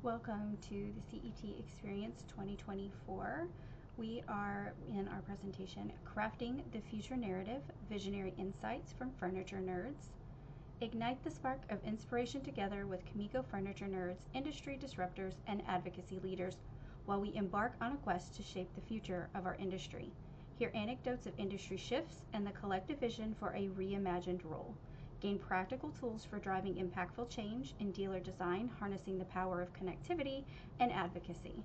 Welcome to the CET Experience 2024. We are in our presentation, Crafting the Future Narrative, Visionary Insights from Furniture Nerds. Ignite the spark of inspiration together with Kimiko Furniture Nerds, industry disruptors, and advocacy leaders while we embark on a quest to shape the future of our industry. Hear anecdotes of industry shifts and the collective vision for a reimagined role. Gain practical tools for driving impactful change in dealer design, harnessing the power of connectivity and advocacy.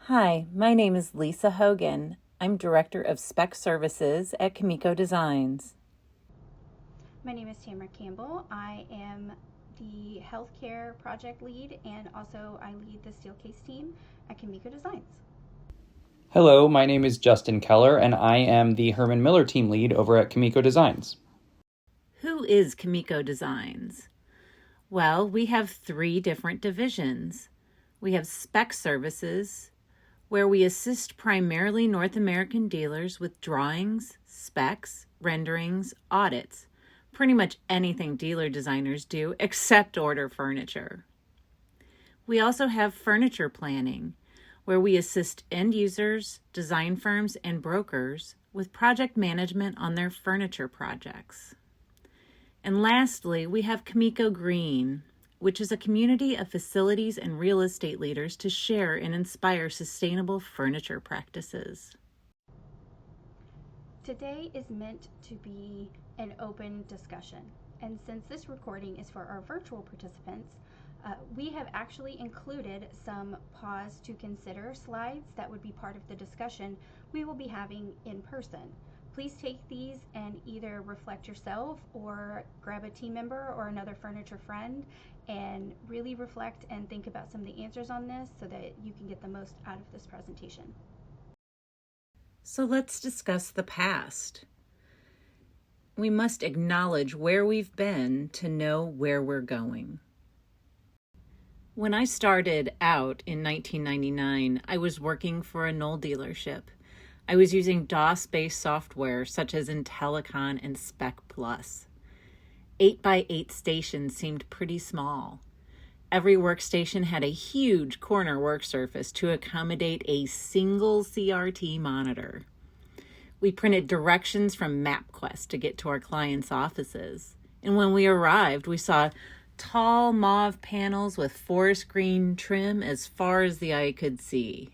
Hi, my name is Lisa Haugen. I'm Director of Spec Services at Kimiko Designs. My name is Tamara Campbell. I am the healthcare project lead, and also I lead the Steelcase team at Kimiko Designs. Hello, my name is Justin Keller, and I am the Herman Miller team lead over at Kimiko Designs. Who is Kimiko Designs? Well, we have 3 different divisions. We have Spec Services, where we assist primarily North American dealers with drawings, specs, renderings, audits, pretty much anything dealer designers do except order furniture. We also have Furniture Planning, where we assist end users, design firms, and brokers with project management on their furniture projects. And lastly, we have Kimiko Green, which is a community of facilities and real estate leaders to share and inspire sustainable furniture practices. Today is meant to be an open discussion, and since this recording is for our virtual participants, we have actually included some pause to consider slides that would be part of the discussion we will be having in person. Please take these and either reflect yourself or grab a team member or another furniture friend and really reflect and think about some of the answers on this so that you can get the most out of this presentation. So let's discuss the past. We must acknowledge where we've been to know where we're going. When I started out in 1999, I was working for a Knoll dealership. I was using DOS-based software such as IntelliCon and Spec Plus. 8x8 stations seemed pretty small. Every workstation had a huge corner work surface to accommodate a single CRT monitor. We printed directions from MapQuest to get to our clients' offices. And when we arrived, we saw tall mauve panels with forest green trim as far as the eye could see.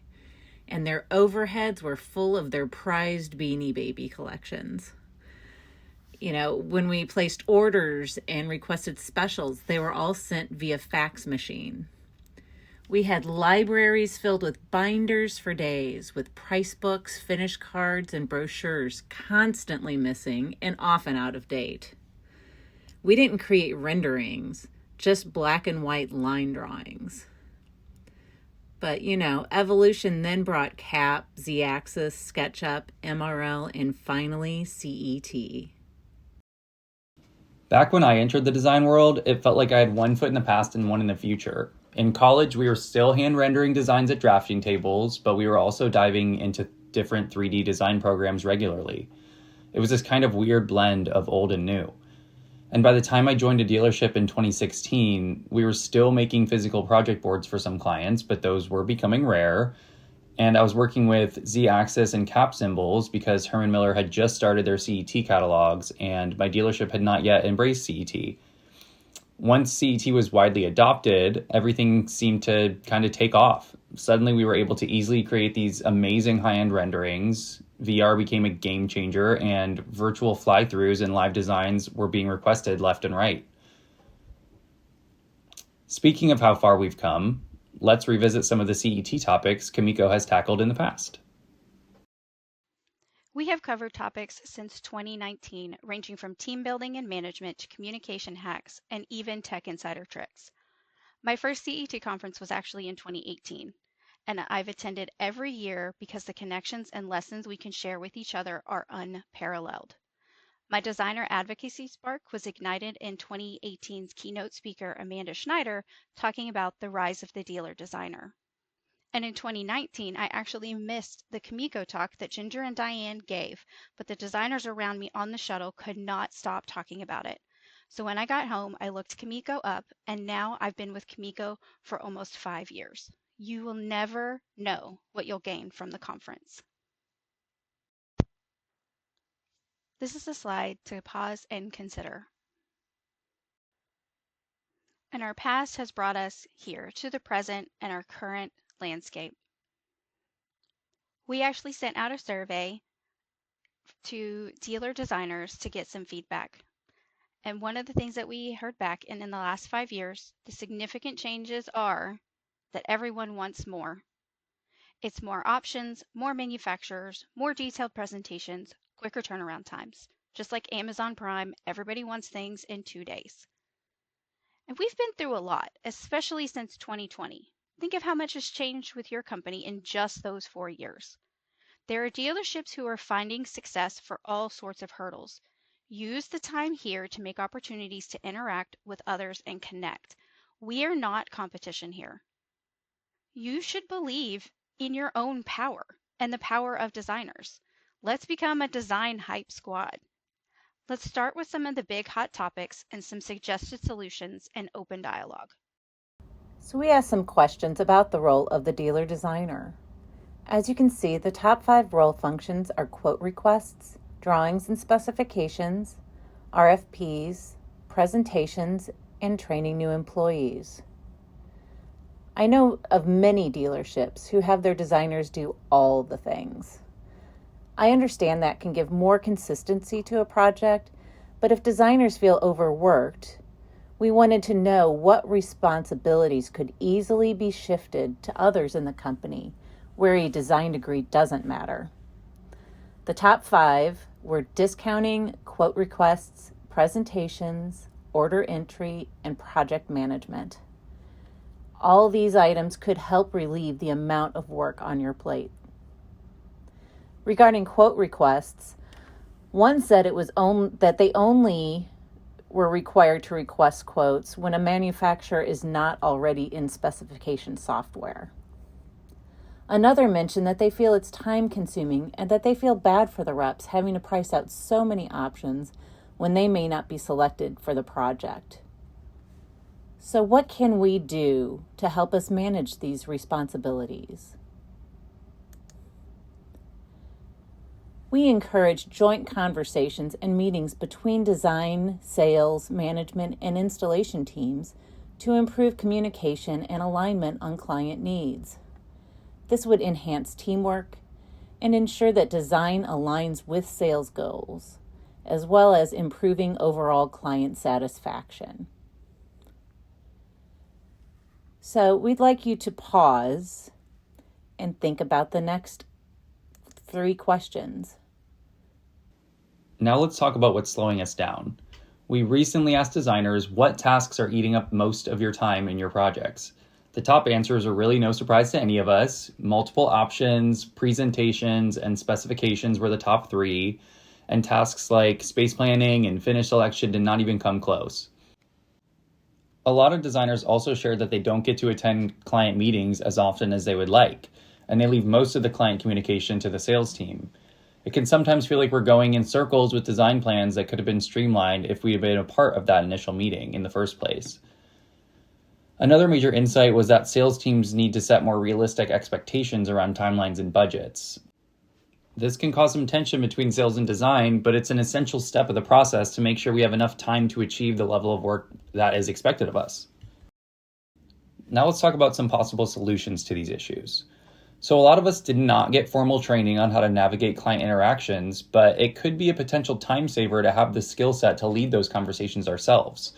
And their overheads were full of their prized Beanie Baby collections. When we placed orders and requested specials, they were all sent via fax machine. We had libraries filled with binders for days, with price books, finish cards, and brochures constantly missing and often out of date. We didn't create renderings, just black and white line drawings. But, evolution then brought CAP, Z-Axis, SketchUp, MRL, and finally CET. Back when I entered the design world, it felt like I had one foot in the past and one in the future. In college, we were still hand rendering designs at drafting tables, but we were also diving into different 3D design programs regularly. It was this kind of weird blend of old and new. And by the time I joined a dealership in 2016, we were still making physical project boards for some clients, but those were becoming rare. And I was working with Z-axis and cap symbols because Herman Miller had just started their CET catalogs and my dealership had not yet embraced CET. Once CET was widely adopted, everything seemed to kind of take off. Suddenly we were able to easily create these amazing high-end renderings. VR became a game changer and virtual fly-throughs and live designs were being requested left and right. Speaking of how far we've come, let's revisit some of the CET topics Kimiko has tackled in the past. We have covered topics since 2019, ranging from team building and management to communication hacks and even tech insider tricks. My first CET conference was actually in 2018, and I've attended every year because the connections and lessons we can share with each other are unparalleled. My designer advocacy spark was ignited in 2018's keynote speaker Amanda Schneider talking about the rise of the dealer designer. And in 2019, I actually missed the Kimiko talk that Ginger and Diane gave, but the designers around me on the shuttle could not stop talking about it. So when I got home, I looked Kimiko up, and now I've been with Kimiko for almost 5 years. You will never know what you'll gain from the conference. This is a slide to pause and consider. And our past has brought us here to the present and our current landscape. We actually sent out a survey to dealer designers to get some feedback. And one of the things that we heard back in the last 5 years, the significant changes are that everyone wants more. It's more options, more manufacturers, more detailed presentations, quicker turnaround times. Just like Amazon Prime, everybody wants things in 2 days. And we've been through a lot, especially since 2020. Think of how much has changed with your company in just those 4 years. There are dealerships who are finding success for all sorts of hurdles. Use the time here to make opportunities to interact with others and connect. We are not competition here. You should believe in your own power and the power of designers. Let's become a design hype squad. Let's start with some of the big hot topics and some suggested solutions and open dialogue. So we asked some questions about the role of the dealer designer. As you can see, the top 5 role functions are quote requests, drawings and specifications, RFPs, presentations, and training new employees. I know of many dealerships who have their designers do all the things. I understand that can give more consistency to a project, but if designers feel overworked, we wanted to know what responsibilities could easily be shifted to others in the company where a design degree doesn't matter. The top 5 were discounting, quote requests, presentations, order entry, and project management. All these items could help relieve the amount of work on your plate. Regarding quote requests, one said it was that they only were required to request quotes when a manufacturer is not already in specification software. Another mentioned that they feel it's time-consuming and that they feel bad for the reps having to price out so many options when they may not be selected for the project. So what can we do to help us manage these responsibilities? We encourage joint conversations and meetings between design, sales, management, and installation teams to improve communication and alignment on client needs. This would enhance teamwork and ensure that design aligns with sales goals, as well as improving overall client satisfaction. So we'd like you to pause and think about the next 3 questions. Now let's talk about what's slowing us down. We recently asked designers what tasks are eating up most of your time in your projects. The top answers are really no surprise to any of us. Multiple options, presentations, and specifications were the top 3, and tasks like space planning and finish selection did not even come close. A lot of designers also shared that they don't get to attend client meetings as often as they would like, and they leave most of the client communication to the sales team. It can sometimes feel like we're going in circles with design plans that could have been streamlined if we had been a part of that initial meeting in the first place. Another major insight was that sales teams need to set more realistic expectations around timelines and budgets. This can cause some tension between sales and design, but it's an essential step of the process to make sure we have enough time to achieve the level of work that is expected of us. Now let's talk about some possible solutions to these issues. So a lot of us did not get formal training on how to navigate client interactions, but it could be a potential time saver to have the skill set to lead those conversations ourselves.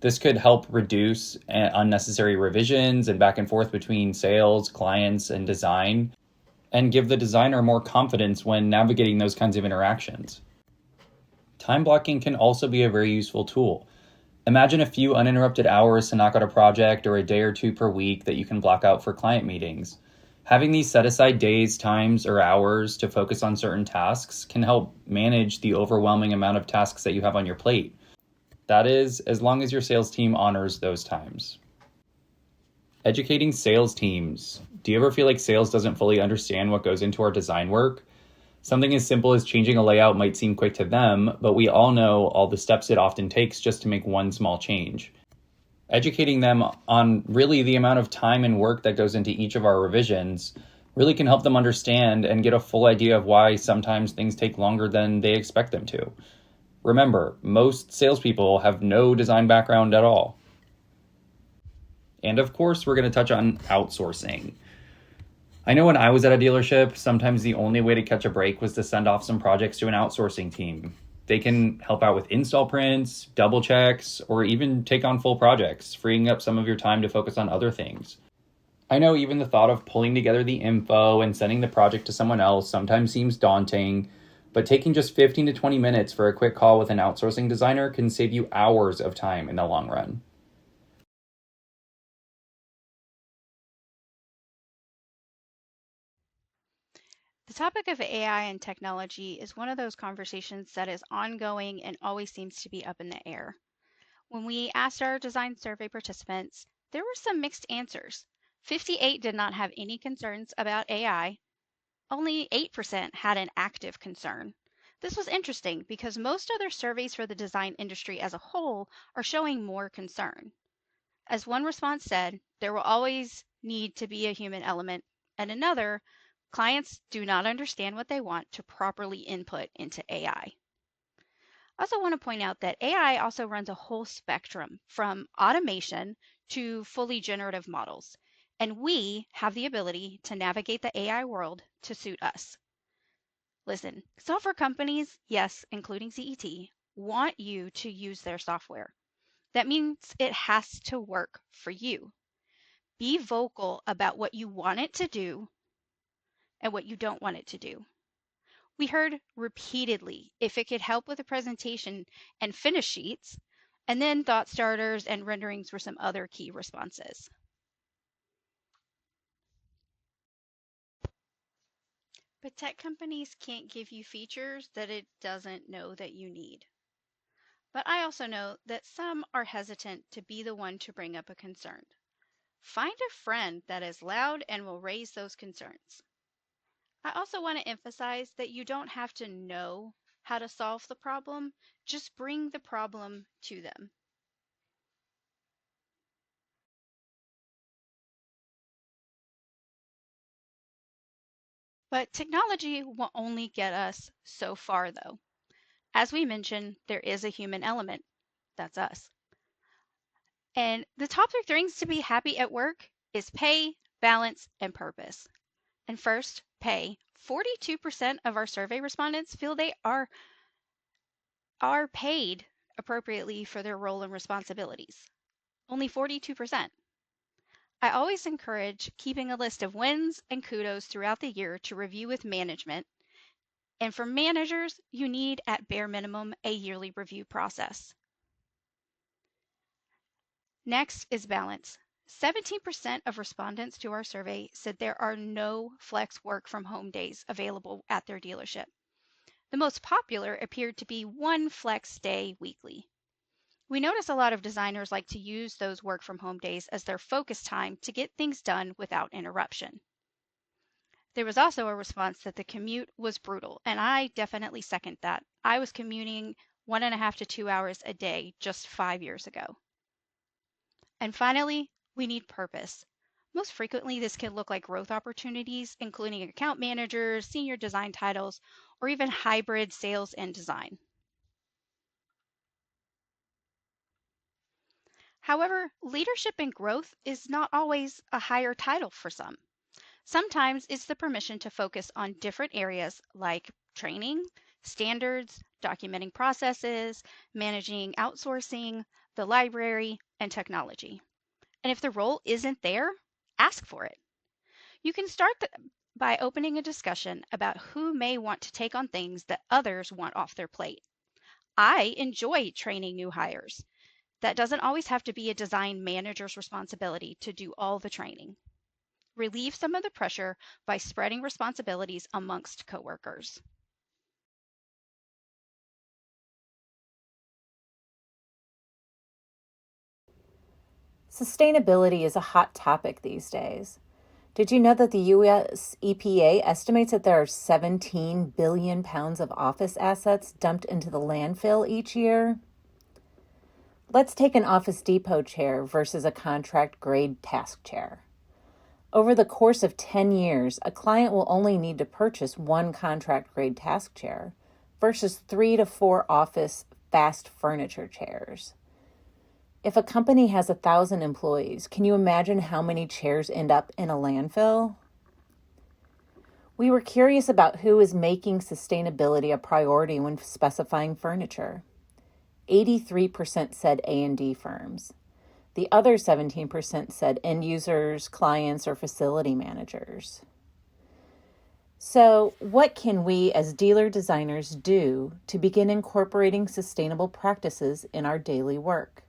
This could help reduce unnecessary revisions and back and forth between sales, clients, and design, and give the designer more confidence when navigating those kinds of interactions. Time blocking can also be a very useful tool. Imagine a few uninterrupted hours to knock out a project or a day or 2 per week that you can block out for client meetings. Having these set aside days, times, or hours to focus on certain tasks can help manage the overwhelming amount of tasks that you have on your plate. That is, as long as your sales team honors those times. Educating sales teams. Do you ever feel like sales doesn't fully understand what goes into our design work? Something as simple as changing a layout might seem quick to them, but we all know all the steps it often takes just to make one small change. Educating them on really the amount of time and work that goes into each of our revisions really can help them understand and get a full idea of why sometimes things take longer than they expect them to. Remember, most salespeople have no design background at all. And of course, we're going to touch on outsourcing. I know when I was at a dealership, sometimes the only way to catch a break was to send off some projects to an outsourcing team. They can help out with install prints, double checks, or even take on full projects, freeing up some of your time to focus on other things. I know even the thought of pulling together the info and sending the project to someone else sometimes seems daunting, but taking just 15 to 20 minutes for a quick call with an outsourcing designer can save you hours of time in the long run. The topic of AI and technology is one of those conversations that is ongoing and always seems to be up in the air. When we asked our design survey participants, there were some mixed answers. 58 did not have any concerns about AI. Only 8% had an active concern. This was interesting because most other surveys for the design industry as a whole are showing more concern. As one response said, there will always need to be a human element, and another, clients do not understand what they want to properly input into AI. I also want to point out that AI also runs a whole spectrum from automation to fully generative models, and we have the ability to navigate the AI world to suit us. Listen, software companies, yes, including CET, want you to use their software. That means it has to work for you. Be vocal about what you want it to do and what you don't want it to do. We heard repeatedly if it could help with a presentation and finish sheets, and then thought starters and renderings were some other key responses. But tech companies can't give you features that it doesn't know that you need. But I also know that some are hesitant to be the one to bring up a concern. Find a friend that is loud and will raise those concerns. I also want to emphasize that you don't have to know how to solve the problem, just bring the problem to them. But technology will only get us so far, though. As we mentioned, there is a human element. That's us. And the top three things to be happy at work is pay, balance, and purpose. And first, pay. 42% of our survey respondents feel they are paid appropriately for their role and responsibilities. Only 42%. I always encourage keeping a list of wins and kudos throughout the year to review with management. And for managers, you need at bare minimum a yearly review process. Next is balance. 17% of respondents to our survey said there are no flex work from home days available at their dealership. The most popular appeared to be one flex day weekly. We notice a lot of designers like to use those work from home days as their focus time to get things done without interruption. There was also a response that the commute was brutal, and I definitely second that. I was commuting 1.5 to 2 hours a day just 5 years ago. And finally, we need purpose. Most frequently, this can look like growth opportunities, including account managers, senior design titles, or even hybrid sales and design. However, leadership and growth is not always a higher title for some. Sometimes it's the permission to focus on different areas like training, standards, documenting processes, managing outsourcing, the library, and technology. And if the role isn't there, ask for it. You can start by opening a discussion about who may want to take on things that others want off their plate. I enjoy training new hires. That doesn't always have to be a design manager's responsibility to do all the training. Relieve some of the pressure by spreading responsibilities amongst coworkers. Sustainability is a hot topic these days. Did you know that the U.S. EPA estimates that there are 17 billion pounds of office assets dumped into the landfill each year? Let's take an Office Depot chair versus a contract grade task chair. Over the course of 10 years, a client will only need to purchase one contract grade task chair versus 3 to 4 office fast furniture chairs. If a company has 1,000 employees, can you imagine how many chairs end up in a landfill? We were curious about who is making sustainability a priority when specifying furniture. 83% said A&D firms. The other 17% said end users, clients, or facility managers. So, what can we as dealer designers do to begin incorporating sustainable practices in our daily work?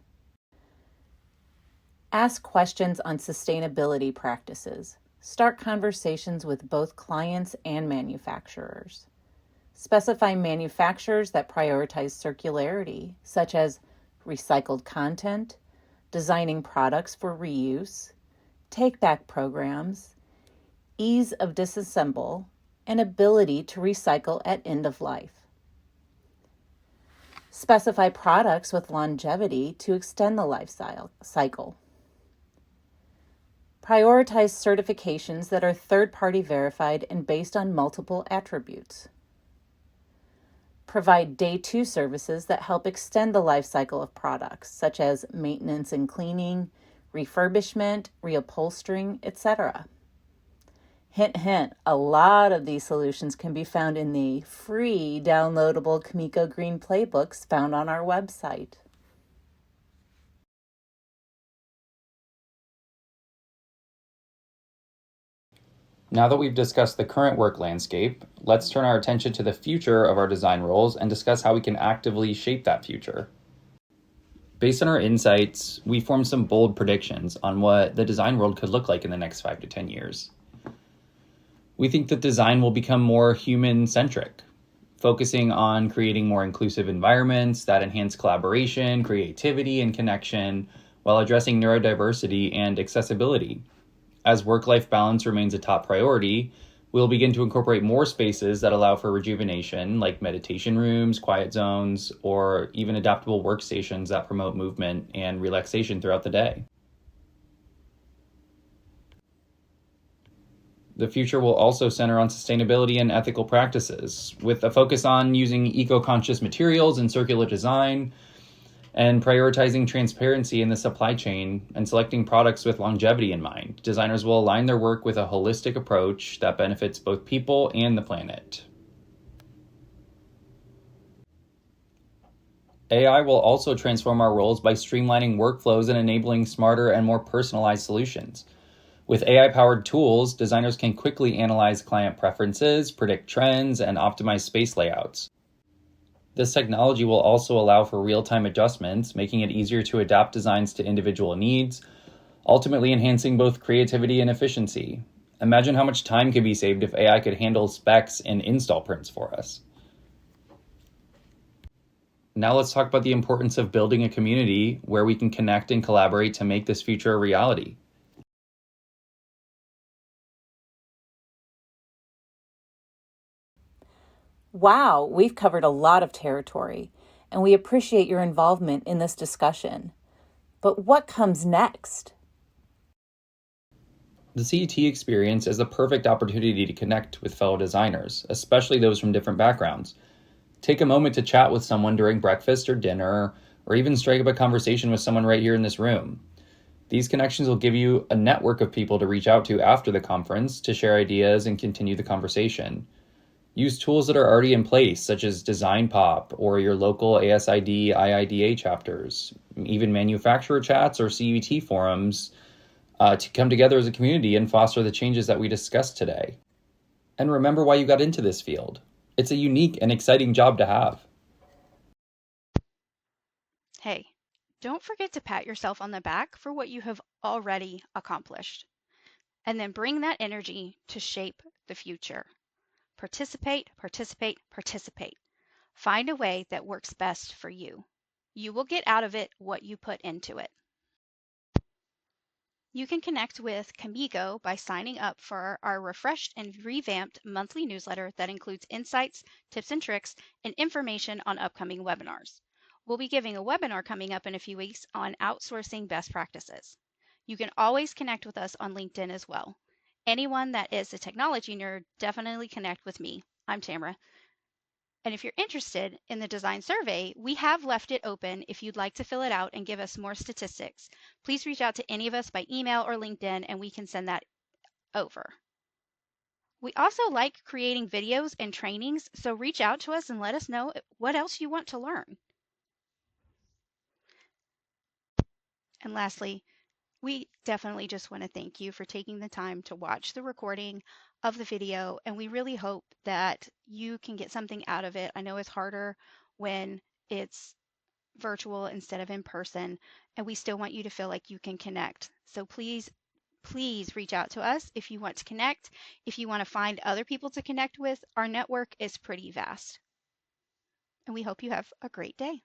Ask questions on sustainability practices. Start conversations with both clients and manufacturers. Specify manufacturers that prioritize circularity, such as recycled content, designing products for reuse, take-back programs, ease of disassemble, and ability to recycle at end of life. Specify products with longevity to extend the life cycle. Prioritize certifications that are third-party verified and based on multiple attributes. Provide day 2 services that help extend the life cycle of products, such as maintenance and cleaning, refurbishment, reupholstering, etc. Hint, hint, a lot of these solutions can be found in the free downloadable Kimiko Green playbooks found on our website. Now that we've discussed the current work landscape, let's turn our attention to the future of our design roles and discuss how we can actively shape that future. Based on our insights, we formed some bold predictions on what the design world could look like in the next 5 to 10 years. We think that design will become more human-centric, focusing on creating more inclusive environments that enhance collaboration, creativity, and connection, while addressing neurodiversity and accessibility. As work-life balance remains a top priority, we'll begin to incorporate more spaces that allow for rejuvenation, like meditation rooms, quiet zones, or even adaptable workstations that promote movement and relaxation throughout the day. The future will also center on sustainability and ethical practices, with a focus on using eco-conscious materials and circular design, and prioritizing transparency in the supply chain and selecting products with longevity in mind. Designers will align their work with a holistic approach that benefits both people and the planet. AI will also transform our roles by streamlining workflows and enabling smarter and more personalized solutions. With AI-powered tools, designers can quickly analyze client preferences, predict trends, and optimize space layouts. This technology will also allow for real-time adjustments, making it easier to adapt designs to individual needs, ultimately enhancing both creativity and efficiency. Imagine how much time could be saved if AI could handle specs and install prints for us. Now let's talk about the importance of building a community where we can connect and collaborate to make this future a reality. Wow, we've covered a lot of territory, and we appreciate your involvement in this discussion. But what comes next? The CET experience is the perfect opportunity to connect with fellow designers, especially those from different backgrounds. Take a moment to chat with someone during breakfast or dinner, or even strike up a conversation with someone right here in this room. These connections will give you a network of people to reach out to after the conference to share ideas and continue the conversation. Use tools that are already in place, such as Design Pop or your local ASID, IIDA chapters, even manufacturer chats or CET forums, to come together as a community and foster the changes that we discussed today. And remember why you got into this field. It's a unique and exciting job to have. Hey, don't forget to pat yourself on the back for what you have already accomplished. And then bring that energy to shape the future. Participate, participate, participate. Find a way that works best for you. You will get out of it what you put into it. You can connect with Kimiko by signing up for our refreshed and revamped monthly newsletter that includes insights, tips and tricks, and information on upcoming webinars. We'll be giving a webinar coming up in a few weeks on outsourcing best practices. You can always connect with us on LinkedIn as well. Anyone that is a technology nerd, definitely connect with me. I'm Tamara. And if you're interested in the design survey, we have left it open if you'd like to fill it out and give us more statistics. Please reach out to any of us by email or LinkedIn and we can send that over. We also like creating videos and trainings, so reach out to us and let us know what else you want to learn. And lastly, we definitely just want to thank you for taking the time to watch the recording of the video, and we really hope that you can get something out of it. I know it's harder when it's virtual instead of in person, and we still want you to feel like you can connect. So please reach out to us if you want to connect. If you want to find other people to connect with, our network is pretty vast. And we hope you have a great day.